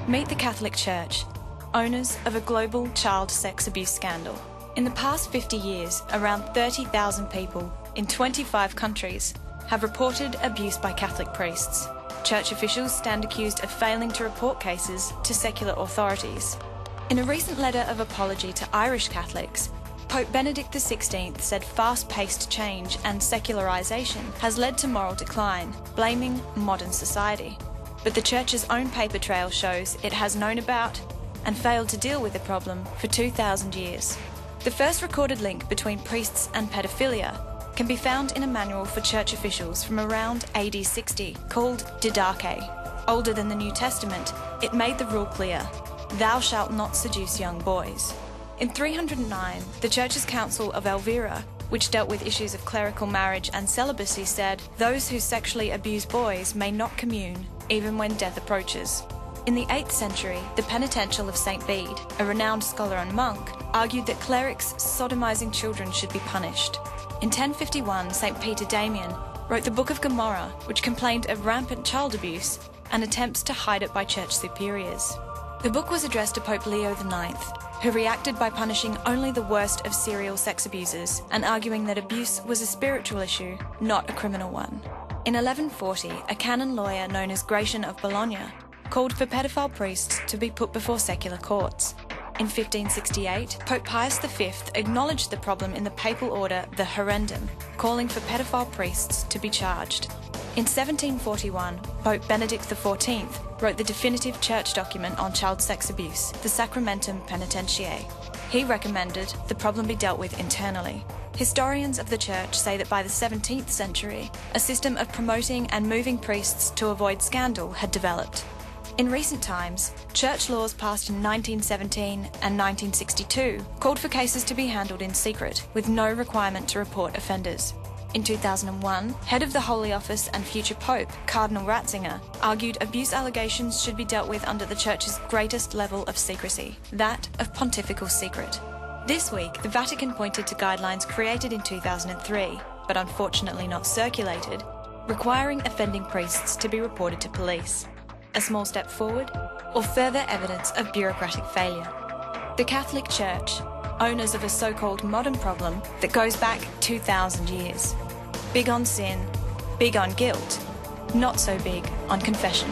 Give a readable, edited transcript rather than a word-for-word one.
Meet the Catholic Church, owners of a global child sex abuse scandal. In the past 50 years, around 30,000 people in 25 countries have reported abuse by Catholic priests. Church officials stand accused of failing to report cases to secular authorities. In a recent letter of apology to Irish Catholics, Pope Benedict XVI said fast-paced change and secularisation has led to moral decline, blaming modern society. But the Church's own paper trail shows it has known about and failed to deal with the problem for 2,000 years. The first recorded link between priests and paedophilia can be found in a manual for church officials from around AD 60 called Didache. Older than the New Testament, it made the rule clear: thou shalt not seduce young boys. In 309, the Church's Council of Elvira, which dealt with issues of clerical marriage and celibacy, said, those who sexually abuse boys may not commune, even when death approaches. In the 8th century, the Penitential of St. Bede, a renowned scholar and monk, argued that clerics sodomizing children should be punished. In 1051, St. Peter Damian wrote the Book of Gomorrah, which complained of rampant child abuse and attempts to hide it by church superiors. The book was addressed to Pope Leo IX, who reacted by punishing only the worst of serial sex abusers and arguing that abuse was a spiritual issue, not a criminal one. In 1140, a canon lawyer known as Gratian of Bologna called for pedophile priests to be put before secular courts. In 1568, Pope Pius V acknowledged the problem in the papal order the Horrendum, calling for pedophile priests to be charged. In 1741, Pope Benedict XIV wrote the definitive church document on child sex abuse, the Sacramentum Penitentiae. He recommended the problem be dealt with internally. Historians of the Church say that by the 17th century, a system of promoting and moving priests to avoid scandal had developed. In recent times, church laws passed in 1917 and 1962 called for cases to be handled in secret, with no requirement to report offenders. In 2001, head of the Holy Office and future Pope, Cardinal Ratzinger, argued abuse allegations should be dealt with under the Church's greatest level of secrecy, that of pontifical secret. This week, the Vatican pointed to guidelines created in 2003, but unfortunately not circulated, requiring offending priests to be reported to police. A small step forward, or further evidence of bureaucratic failure? The Catholic Church, owners of a so-called modern problem that goes back 2,000 years. Big on sin, big on guilt, not so big on confession.